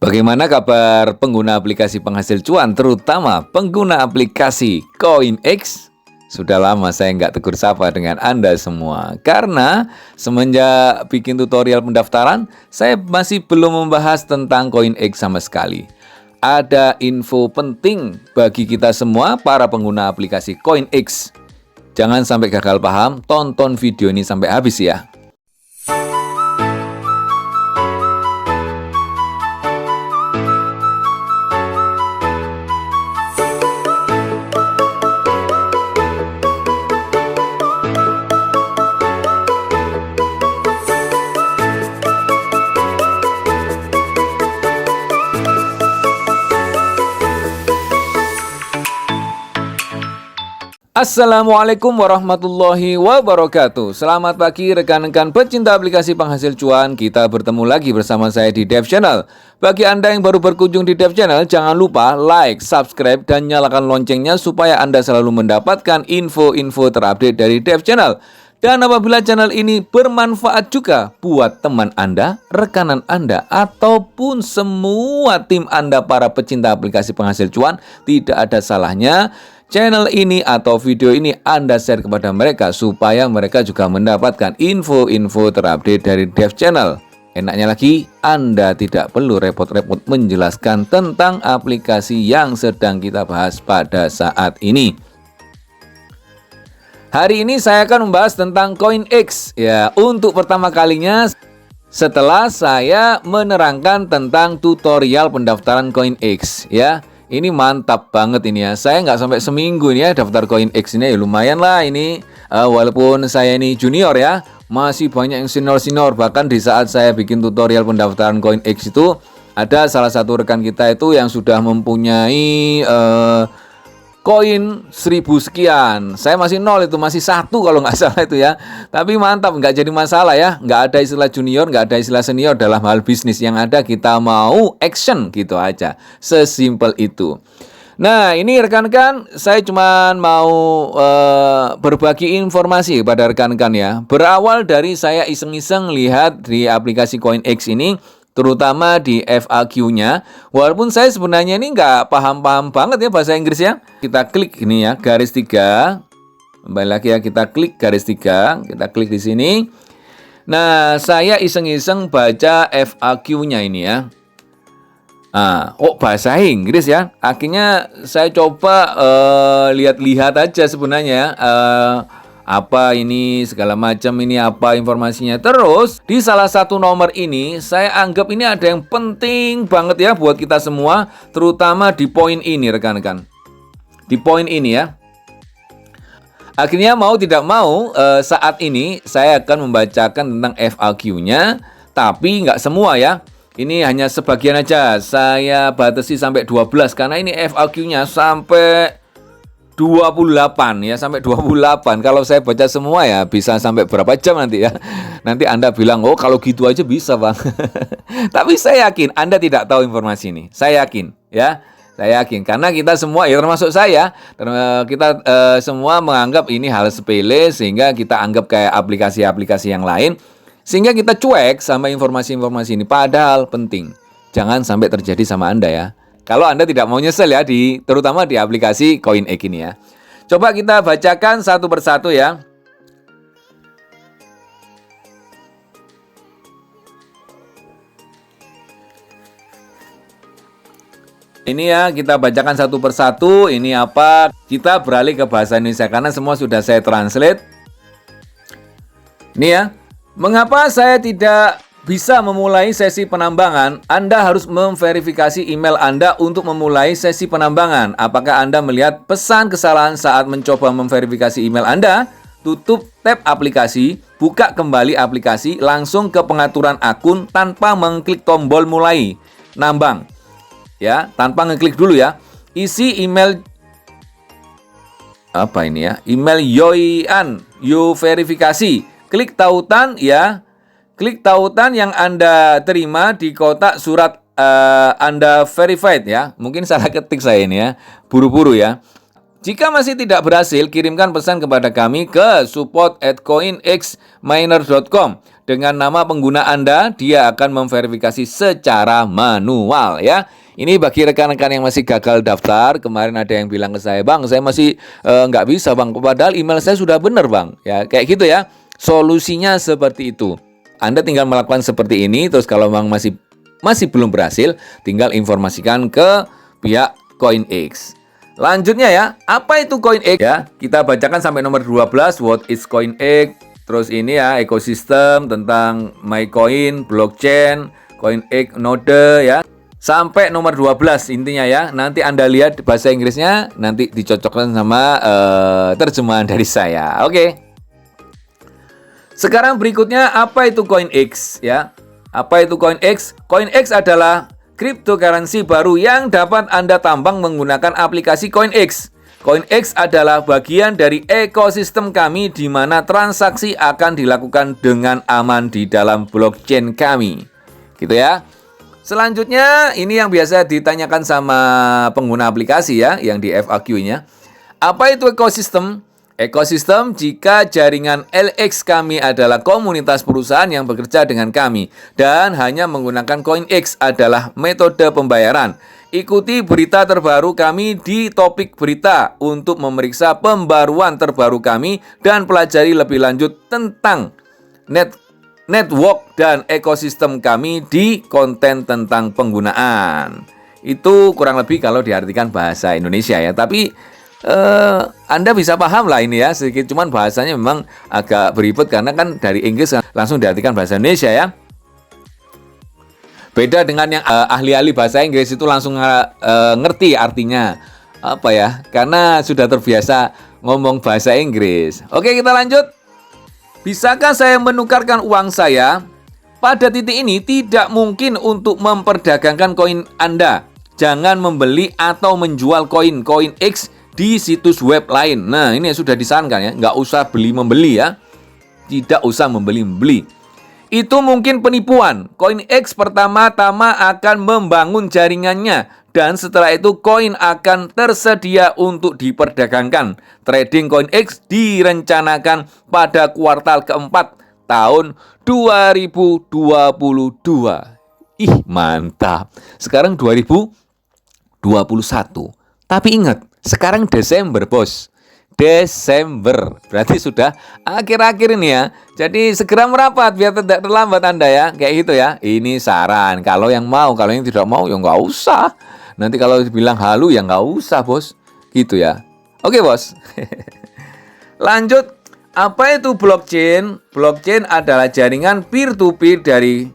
Bagaimana kabar pengguna aplikasi penghasil cuan, terutama pengguna aplikasi CoinX? Sudah lama saya nggak tegur sapa dengan Anda semua, karena semenjak bikin tutorial pendaftaran, saya masih belum membahas tentang CoinX sama sekali. Ada info penting bagi kita semua para pengguna aplikasi CoinX. Jangan sampai gagal paham, tonton video ini sampai habis ya. Assalamualaikum warahmatullahi wabarakatuh. Selamat pagi rekan-rekan pecinta aplikasi penghasil cuan. Kita bertemu lagi bersama saya di Dev Channel. Bagi Anda yang baru berkunjung di Dev Channel, jangan lupa like, subscribe, dan nyalakan loncengnya supaya Anda selalu mendapatkan info-info terupdate dari Dev Channel. Dan apabila channel ini bermanfaat juga buat teman Anda, rekanan Anda, ataupun semua tim Anda para pecinta aplikasi penghasil cuan, tidak ada salahnya channel ini atau video ini Anda share kepada mereka supaya mereka juga mendapatkan info-info terupdate dari Dev Channel. Enaknya lagi, Anda tidak perlu repot-repot menjelaskan tentang aplikasi yang sedang kita bahas pada saat ini. Hari ini saya akan membahas tentang CoinX. Ya, untuk pertama kalinya setelah saya menerangkan tentang tutorial pendaftaran CoinX, ya. Ini mantap banget ini ya. Saya nggak sampai seminggu ini ya daftar CoinX ini, ya lumayan lah ini. Walaupun saya ini junior ya, masih banyak yang senior-senior. Bahkan di saat saya bikin tutorial pendaftaran CoinX itu, ada salah satu rekan kita itu yang sudah mempunyai koin 1000 sekian. Saya masih nol, itu masih 1 kalau nggak salah itu ya. Tapi mantap, nggak jadi masalah ya. Nggak ada istilah junior, nggak ada istilah senior dalam hal bisnis. Yang ada kita mau action gitu aja. Sesimpel itu. Nah, ini rekan-rekan, saya cuma mau berbagi informasi kepada rekan-rekan ya. Berawal dari saya iseng-iseng lihat di aplikasi CoinX ini, terutama di FAQ-nya. Walaupun saya sebenarnya ini nggak paham-paham banget ya bahasa Inggris ya. Kita klik ini ya, garis 3. Kembali lagi ya, kita klik garis 3. Kita klik di sini. Nah, saya iseng-iseng baca FAQ-nya ini ya. Bahasa Inggris ya. Akhirnya saya coba lihat-lihat aja sebenarnya apa ini segala macam, ini apa informasinya. Terus di salah satu nomor ini saya anggap ini ada yang penting banget ya buat kita semua, terutama di poin ini rekan-rekan. Di poin ini ya. Akhirnya mau tidak mau saat ini saya akan membacakan tentang FAQ-nya, tapi nggak semua ya. Ini hanya sebagian aja. Saya batasi sampai 12 karena ini FAQ-nya sampai 28 ya, sampai 28. Kalau saya baca semua ya bisa sampai berapa jam nanti ya. Nanti Anda bilang, "Oh, kalau gitu aja bisa, Bang." Tapi saya yakin Anda tidak tahu informasi ini. Saya yakin ya. Saya yakin karena kita semua ya termasuk saya, kita semua menganggap ini hal sepele sehingga kita anggap kayak aplikasi-aplikasi yang lain sehingga kita cuek sama informasi-informasi ini padahal penting. Jangan sampai terjadi sama Anda ya. Kalau Anda tidak mau nyesel ya, terutama di aplikasi CoinX ini ya. Coba kita bacakan satu persatu ya. Ini ya, kita bacakan satu persatu. Ini apa? Kita beralih ke bahasa Indonesia karena semua sudah saya translate. Ini ya. Mengapa saya tidak bisa memulai sesi penambangan? Anda harus memverifikasi email Anda untuk memulai sesi penambangan. Apakah Anda melihat pesan kesalahan saat mencoba memverifikasi email Anda? Tutup tab aplikasi, buka kembali aplikasi, langsung ke pengaturan akun tanpa mengklik tombol mulai nambang. Ya, tanpa ngeklik dulu ya. Isi email apa ini ya? Email Yoian, yo verifikasi. Klik tautan ya. Klik tautan yang Anda terima di kotak surat Anda verified ya. Mungkin salah ketik saya ini ya. Buru-buru ya. Jika masih tidak berhasil, kirimkan pesan kepada kami ke support@coinxminer.com dengan nama pengguna Anda, dia akan memverifikasi secara manual ya. Ini bagi rekan-rekan yang masih gagal daftar. Kemarin ada yang bilang ke saya, "Bang, saya masih nggak bisa, Bang. Padahal email saya sudah benar, Bang." Ya, kayak gitu ya. Solusinya seperti itu. Anda tinggal melakukan seperti ini, terus kalau Bang masih belum berhasil, tinggal informasikan ke pihak CoinX. Lanjutnya ya, apa itu CoinX ya? Kita bacakan sampai nomor 12, what is CoinX? Terus ini ya, ekosistem tentang MyCoin, blockchain, CoinX node ya. Sampai nomor 12 intinya ya. Nanti Anda lihat bahasa Inggrisnya, nanti dicocokkan sama terjemahan dari saya. Oke. Sekarang berikutnya, apa itu CoinX ya? Apa itu CoinX? CoinX adalah cryptocurrency baru yang dapat Anda tambang menggunakan aplikasi CoinX. CoinX adalah bagian dari ekosistem kami di mana transaksi akan dilakukan dengan aman di dalam blockchain kami. Gitu ya. Selanjutnya, ini yang biasa ditanyakan sama pengguna aplikasi ya, yang di FAQ-nya. Apa itu ekosistem? Ekosistem jika jaringan LX kami adalah komunitas perusahaan yang bekerja dengan kami dan hanya menggunakan CoinX adalah metode pembayaran. Ikuti berita terbaru kami di topik berita untuk memeriksa pembaruan terbaru kami dan pelajari lebih lanjut tentang network dan ekosistem kami di konten tentang penggunaan. Itu kurang lebih kalau diartikan bahasa Indonesia ya. Tapi Anda bisa paham lah ini ya sedikit. Cuman bahasanya memang agak beribet karena kan dari Inggris langsung diartikan bahasa Indonesia ya. Beda dengan yang ahli-ahli bahasa Inggris itu langsung ngerti artinya apa ya. Karena sudah terbiasa ngomong bahasa Inggris. Oke, kita lanjut. Bisakah saya menukarkan uang saya? Pada titik ini tidak mungkin untuk memperdagangkan koin Anda. Jangan membeli atau menjual koin X di situs web lain. Nah, ini sudah disarankan ya, nggak usah beli-membeli ya. Tidak usah membeli-membeli. Itu mungkin penipuan. CoinX pertama-tama akan membangun jaringannya dan setelah itu koin akan tersedia untuk diperdagangkan. Trading CoinX direncanakan pada kuartal keempat tahun 2022. Ih, mantap. Sekarang 2021. Tapi ingat, sekarang Desember, Bos. Desember, berarti sudah akhir-akhir ini ya. Jadi segera merapat biar tidak terlambat Anda ya. Kayak gitu ya. Ini saran. Kalau yang mau, kalau yang tidak mau ya nggak usah. Nanti kalau dibilang halu ya nggak usah, Bos. Gitu ya. Oke, Bos. Lanjut. Apa itu blockchain? Blockchain adalah jaringan peer-to-peer dari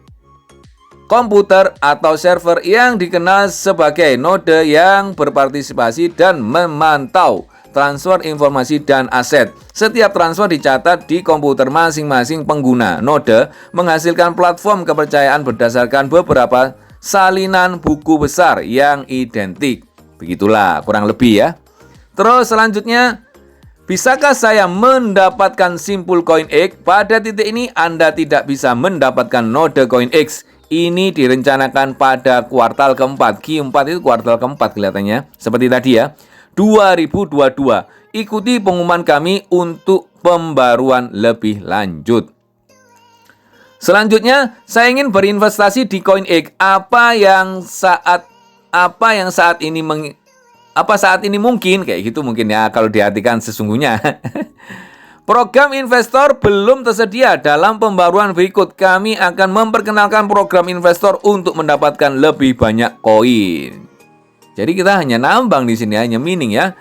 komputer atau server yang dikenal sebagai node yang berpartisipasi dan memantau transfer informasi dan aset. Setiap transfer dicatat di komputer masing-masing pengguna. Node menghasilkan platform kepercayaan berdasarkan beberapa salinan buku besar yang identik. Begitulah kurang lebih ya. Terus selanjutnya, bisakah saya mendapatkan simpul CoinX? Pada titik ini Anda tidak bisa mendapatkan node CoinX. Ini direncanakan pada kuartal keempat. Q4 itu kuartal keempat kelihatannya. Seperti tadi ya. 2022. Ikuti pengumuman kami untuk pembaruan lebih lanjut. Selanjutnya, saya ingin berinvestasi di CoinX. Apa saat ini mungkin? Kayak gitu mungkin ya kalau diartikan sesungguhnya. Program investor belum tersedia dalam pembaruan berikut. Kami akan memperkenalkan program investor untuk mendapatkan lebih banyak koin. Jadi kita hanya nambang di sini, hanya mining ya.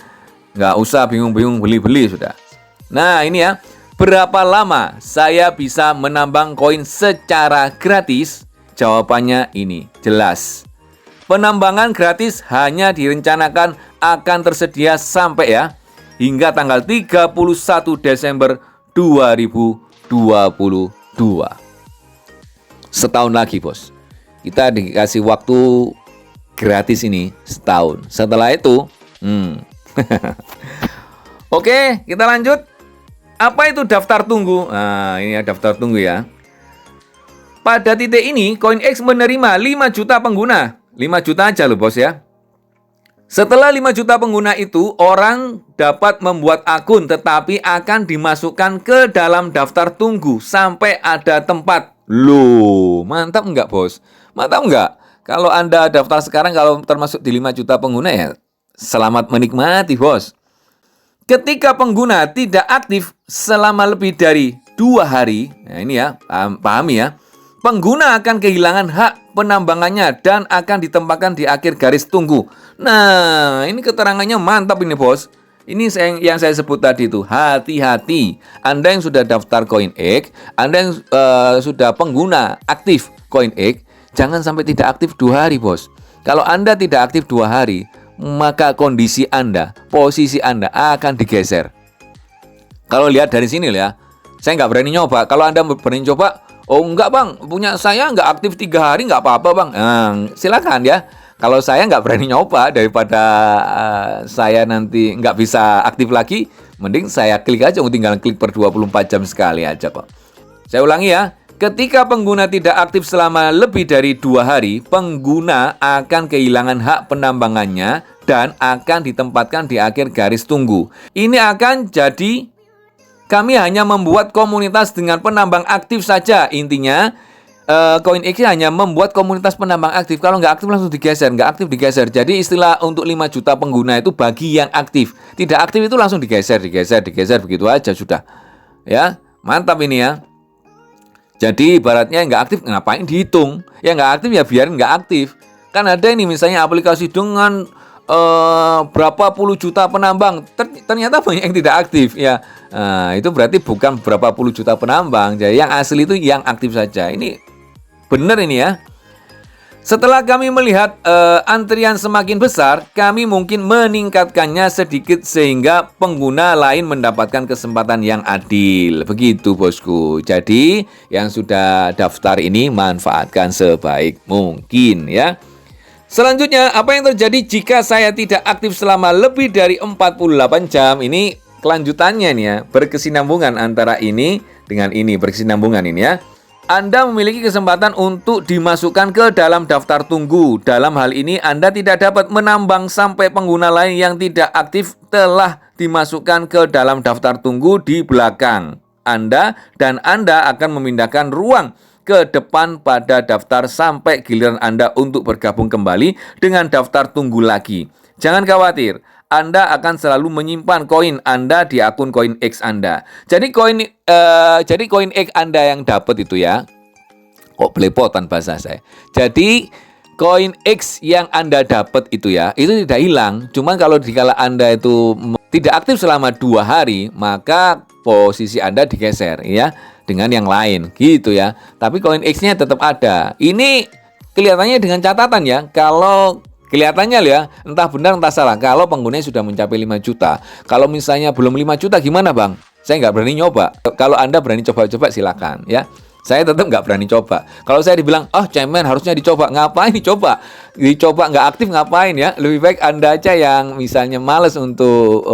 Nggak usah bingung-bingung beli-beli sudah. Nah ini ya, berapa lama saya bisa menambang koin secara gratis? Jawabannya ini, jelas. Penambangan gratis hanya direncanakan akan tersedia sampai ya, hingga tanggal 31 Desember 2022. Setahun lagi, Bos. Kita dikasih waktu gratis ini setahun. Setelah itu, Oke, kita lanjut. Apa itu daftar tunggu? Nah, ini ya daftar tunggu ya. Pada titik ini, CoinX menerima 5 juta pengguna. 5 juta aja loh, Bos ya. Setelah 5 juta pengguna itu, orang dapat membuat akun tetapi akan dimasukkan ke dalam daftar tunggu sampai ada tempat. Loh, mantap nggak, Bos? Mantap nggak? Kalau Anda daftar sekarang, kalau termasuk di 5 juta pengguna ya, selamat menikmati, Bos. Ketika pengguna tidak aktif selama lebih dari 2 hari, nah ini ya, pahami ya, pengguna akan kehilangan hak penambangannya dan akan ditempatkan di akhir garis tunggu. Nah, ini keterangannya mantap ini, Bos. Ini yang saya sebut tadi itu, hati-hati. Anda yang sudah daftar CoinX, Anda yang sudah pengguna aktif CoinX, jangan sampai tidak aktif 2 hari, Bos. Kalau Anda tidak aktif 2 hari, maka kondisi Anda, posisi Anda akan digeser. Kalau lihat dari sini ya, saya nggak berani nyoba. Kalau Anda berani coba, oh enggak bang, punya saya nggak aktif 3 hari nggak apa-apa bang. Nah, silakan ya. Kalau saya nggak berani nyoba, daripada saya nanti nggak bisa aktif lagi, mending saya klik aja, tinggal klik per 24 jam sekali aja kok. Saya ulangi ya. Ketika pengguna tidak aktif selama lebih dari 2 hari, pengguna akan kehilangan hak penambangannya dan akan ditempatkan di akhir garis tunggu. Ini akan jadi, kami hanya membuat komunitas dengan penambang aktif saja. Intinya, CoinX hanya membuat komunitas penambang aktif. Kalau nggak aktif langsung digeser, nggak aktif digeser. Jadi istilah untuk 5 juta pengguna itu bagi yang aktif. Tidak aktif itu langsung digeser, begitu aja sudah. Ya, mantap ini ya. Jadi ibaratnya nggak aktif ngapain dihitung? Ya nggak aktif ya biarin nggak aktif. Kan ada ini misalnya aplikasi dengan berapa puluh juta penambang, ternyata banyak yang tidak aktif ya. Itu berarti bukan berapa puluh juta penambang. Jadi yang asli itu yang aktif saja. Ini benar ini ya. Setelah kami melihat antrian semakin besar, kami mungkin meningkatkannya sedikit sehingga pengguna lain mendapatkan kesempatan yang adil. Begitu bosku. Jadi yang sudah daftar ini manfaatkan sebaik mungkin ya. Selanjutnya, apa yang terjadi jika saya tidak aktif selama lebih dari 48 jam? Ini kelanjutannya nih ya, berkesinambungan antara ini dengan ini, berkesinambungan ini ya. Anda memiliki kesempatan untuk dimasukkan ke dalam daftar tunggu. Dalam hal ini, Anda tidak dapat menambang sampai pengguna lain yang tidak aktif telah dimasukkan ke dalam daftar tunggu di belakang Anda, dan Anda akan memindahkan ruang ke depan pada daftar sampai giliran Anda untuk bergabung kembali dengan daftar tunggu lagi. Jangan khawatir, Anda akan selalu menyimpan koin Anda di akun CoinX Anda. Jadi CoinX Anda yang dapat itu ya, kok belepotan bahasa saya. Jadi CoinX yang Anda dapat itu ya, itu tidak hilang. Cuman kalau dikala Anda itu tidak aktif selama 2 hari, maka posisi Anda digeser ya dengan yang lain gitu ya. Tapi CoinX-nya tetap ada. Ini kelihatannya dengan catatan ya, kalau kelihatannya ya, entah benar entah salah, kalau penggunanya sudah mencapai 5 juta. Kalau misalnya belum 5 juta gimana bang? Saya nggak berani nyoba. Kalau Anda berani coba-coba silakan ya. Saya tetap nggak berani coba. Kalau saya dibilang, oh cemen harusnya dicoba. Ngapain dicoba? Dicoba nggak aktif ngapain ya? Lebih baik Anda aja yang misalnya males untuk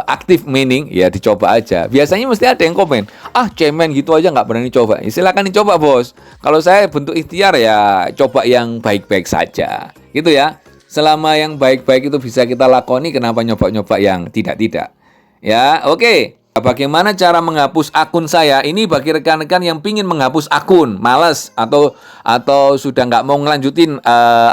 aktif meaning, ya dicoba aja. Biasanya mesti ada yang komen, ah cemen gitu aja nggak berani coba. Ya, silakan dicoba bos. Kalau saya bentuk ikhtiar ya coba yang baik-baik saja gitu ya. Selama yang baik-baik itu bisa kita lakoni, kenapa nyoba-nyoba yang tidak-tidak ya. Oke. Bagaimana cara menghapus akun saya? Ini bagi rekan-rekan yang pingin menghapus akun, males atau sudah nggak mau ngelanjutin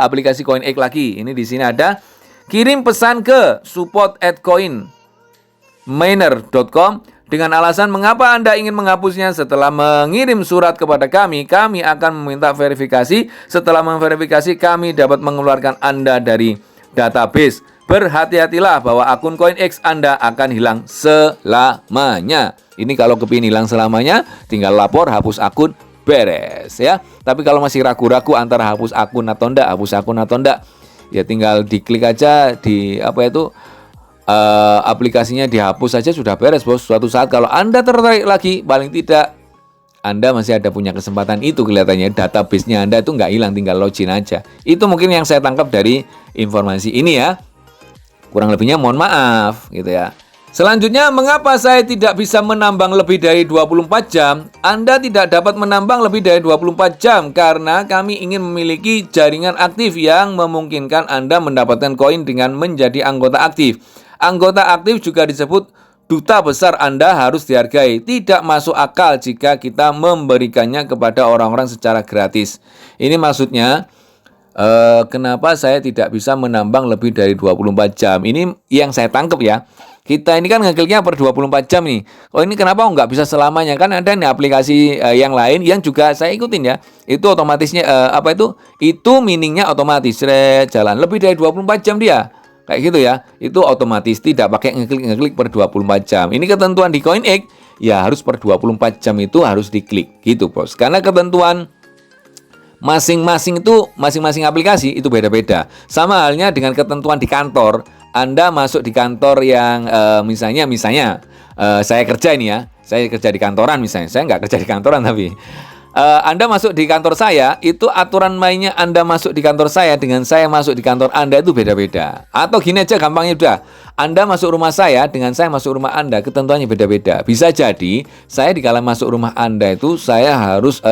aplikasi CoinX lagi. Ini di sini ada, kirim pesan ke support@coinminer.com dengan alasan mengapa Anda ingin menghapusnya. Setelah mengirim surat kepada kami akan meminta verifikasi. Setelah memverifikasi, kami dapat mengeluarkan Anda dari database. Berhati-hatilah bahwa akun CoinX Anda akan hilang selamanya. Ini kalau kepingin hilang selamanya, tinggal lapor, hapus akun, beres ya. Tapi kalau masih ragu-ragu antara hapus akun atau enggak, ya tinggal diklik aja di aplikasinya, dihapus saja sudah beres bos. Suatu saat kalau Anda tertarik lagi, paling tidak Anda masih ada punya kesempatan itu. Kelihatannya database-nya Anda itu nggak hilang, tinggal login aja. Itu mungkin yang saya tangkap dari informasi ini ya. Kurang lebihnya mohon maaf gitu ya. Selanjutnya, mengapa saya tidak bisa menambang lebih dari 24 jam? Anda tidak dapat menambang lebih dari 24 jam karena kami ingin memiliki jaringan aktif yang memungkinkan Anda mendapatkan koin dengan menjadi anggota aktif. Anggota aktif juga disebut duta besar. Anda harus dihargai. Tidak masuk akal jika kita memberikannya kepada orang-orang secara gratis. Ini maksudnya, kenapa saya tidak bisa menambang lebih dari 24 jam? Ini yang saya tangkap ya. Kita ini kan ngekliknya per 24 jam nih. Oh, ini kenapa nggak bisa selamanya? Kan ada nih aplikasi yang lain yang juga saya ikutin ya. Itu otomatisnya apa itu? Itu miningnya otomatis jalan lebih dari 24 jam dia. Kayak gitu ya. Itu otomatis, tidak pakai ngeklik per 24 jam. Ini ketentuan di CoinX ya, harus per 24 jam itu harus diklik gitu, Bos. Karena ketentuan masing-masing aplikasi itu beda-beda. Sama halnya dengan ketentuan di kantor. Anda masuk di kantor yang misalnya saya kerja ini ya, saya kerja di kantoran misalnya, saya nggak kerja di kantoran tapi Anda masuk di kantor saya, itu aturan mainnya Anda masuk di kantor saya dengan saya masuk di kantor Anda itu beda-beda. Atau gini aja gampangnya udah, Anda masuk rumah saya dengan saya masuk rumah Anda, ketentuannya beda-beda. Bisa jadi saya dikala masuk rumah Anda itu saya harus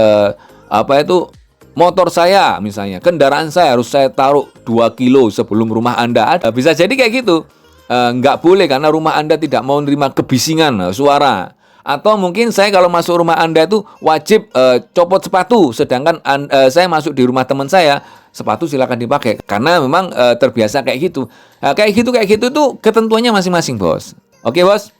motor saya misalnya, kendaraan saya harus saya taruh 2 kilo sebelum rumah Anda ada. Bisa jadi kayak gitu. Nggak boleh karena rumah Anda tidak mau menerima kebisingan suara. Atau mungkin saya kalau masuk rumah Anda itu wajib copot sepatu. Sedangkan saya masuk di rumah teman saya, sepatu silakan dipakai. Karena memang terbiasa kayak gitu. Nah, kayak gitu tuh ketentuannya masing-masing, Bos. Oke, Bos?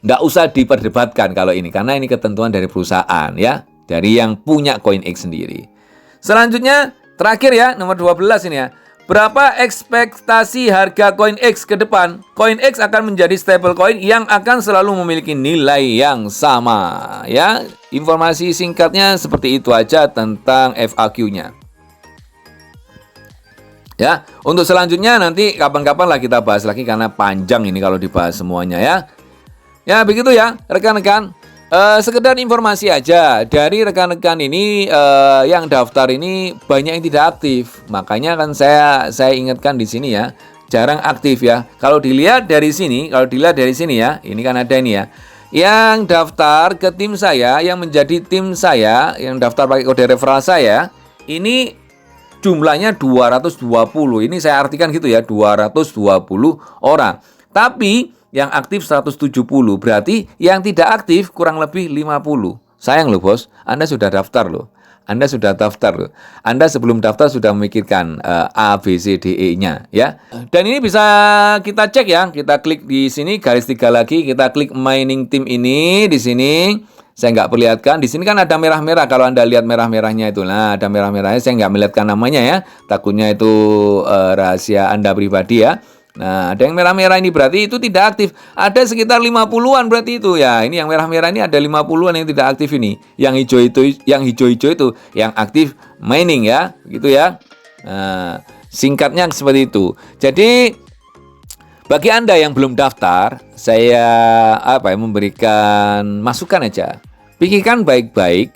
Nggak usah diperdebatkan kalau ini. Karena ini ketentuan dari perusahaan ya. Dari yang punya CoinX sendiri. Selanjutnya, terakhir ya, nomor 12 ini ya. Berapa ekspektasi harga CoinX ke depan? CoinX akan menjadi stablecoin yang akan selalu memiliki nilai yang sama. Ya, informasi singkatnya seperti itu aja tentang FAQ-nya. Ya, untuk selanjutnya nanti kapan-kapan lah kita bahas lagi karena panjang ini kalau dibahas semuanya ya. Ya, begitu ya, rekan-rekan. Sekedar informasi aja dari rekan-rekan ini yang daftar ini banyak yang tidak aktif, makanya kan saya ingatkan di sini ya, jarang aktif ya. Kalau dilihat dari sini ya, ini kan ada ini ya, yang daftar ke tim saya, yang menjadi tim saya, yang daftar pakai kode referral saya, ini jumlahnya 220. Ini saya artikan gitu ya, 220 orang. Tapi yang aktif 170, berarti yang tidak aktif kurang lebih 50. Sayang loh, Bos, Anda sudah daftar loh. Anda sebelum daftar sudah memikirkan A, B, C, D, E-nya ya. Dan ini bisa kita cek ya. Kita klik di sini garis 3 lagi, kita klik mining team ini di sini. Saya nggak perlihatkan. Di sini kan ada merah-merah. Kalau Anda lihat merah-merahnya itu, nah ada merah-merahnya. Saya nggak melihatkan namanya ya. Takutnya itu rahasia Anda pribadi ya. Nah, ada yang merah-merah ini berarti itu tidak aktif. Ada sekitar 50-an berarti itu ya. Ini yang merah-merah ini ada 50-an yang tidak aktif ini. Yang hijau-hijau itu yang aktif mining ya, gitu ya. Nah, singkatnya seperti itu. Jadi bagi Anda yang belum daftar, saya memberikan masukan aja. Pikirkan baik-baik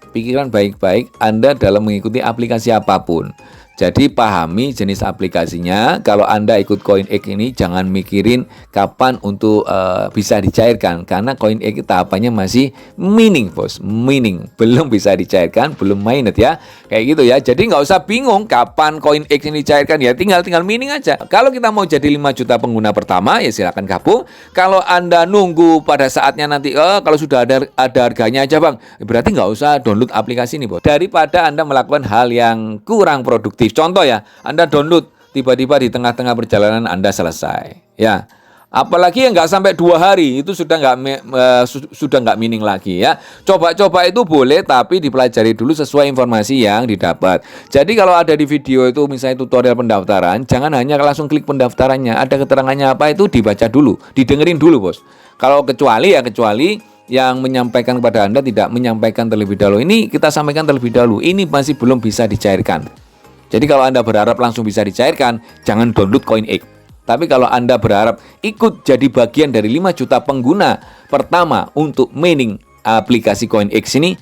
Anda dalam mengikuti aplikasi apapun. Jadi pahami jenis aplikasinya. Kalau Anda ikut CoinX ini jangan mikirin kapan untuk bisa dicairkan. Karena CoinX tahapannya masih mining, Bos. Mining. Belum bisa dicairkan, belum mainnet ya. Kayak gitu ya. Jadi nggak usah bingung kapan CoinX ini dicairkan. Ya tinggal mining aja. Kalau kita mau jadi 5 juta pengguna pertama, ya silakan gabung. Kalau Anda nunggu pada saatnya nanti, kalau sudah ada harganya aja Bang, berarti nggak usah download aplikasi ini, Bos. Daripada Anda melakukan hal yang kurang produktif. Contoh ya, Anda download, tiba-tiba di tengah-tengah perjalanan Anda selesai. Ya, apalagi yang nggak sampai 2 hari itu sudah nggak mining lagi ya. Coba-coba itu boleh, tapi dipelajari dulu sesuai informasi yang didapat. Jadi kalau ada di video itu misalnya tutorial pendaftaran, jangan hanya langsung klik pendaftarannya. Ada keterangannya apa itu dibaca dulu, didengerin dulu, Bos. Kalau kecuali yang menyampaikan kepada Anda tidak menyampaikan terlebih dahulu. Ini kita sampaikan terlebih dahulu. Ini masih belum bisa dicairkan. Jadi kalau Anda berharap langsung bisa dicairkan, jangan download CoinX. Tapi kalau Anda berharap ikut jadi bagian dari 5 juta pengguna pertama untuk mining aplikasi CoinX ini,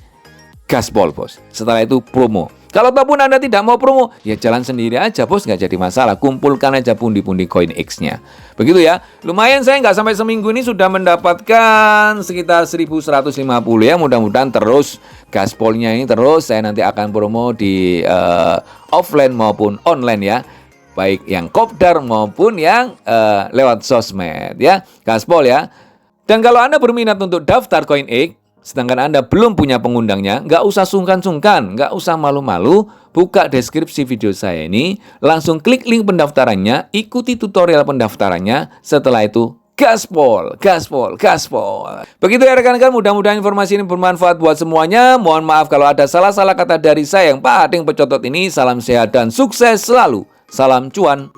gaspol, Bos. Setelah itu promo. Kalau ataupun Anda tidak mau promo, ya jalan sendiri aja bos, nggak jadi masalah. Kumpulkan aja pundi-pundi koin X-nya. Begitu ya. Lumayan, saya nggak sampai seminggu ini sudah mendapatkan sekitar 1.150 ya. Mudah-mudahan terus gaspolnya ini terus saya nanti akan promo di offline maupun online ya. Baik yang kopdar maupun yang lewat sosmed ya. Gaspol ya. Dan kalau Anda berminat untuk daftar koin X, sedangkan Anda belum punya pengundangnya, nggak usah sungkan-sungkan, nggak usah malu-malu, buka deskripsi video saya ini, langsung klik link pendaftarannya, ikuti tutorial pendaftarannya, setelah itu gaspol, gaspol, gaspol. Begitu ya rekan-rekan, mudah-mudahan informasi ini bermanfaat buat semuanya. Mohon maaf kalau ada salah-salah kata dari saya yang paling pecotot ini. Salam sehat dan sukses selalu. Salam cuan.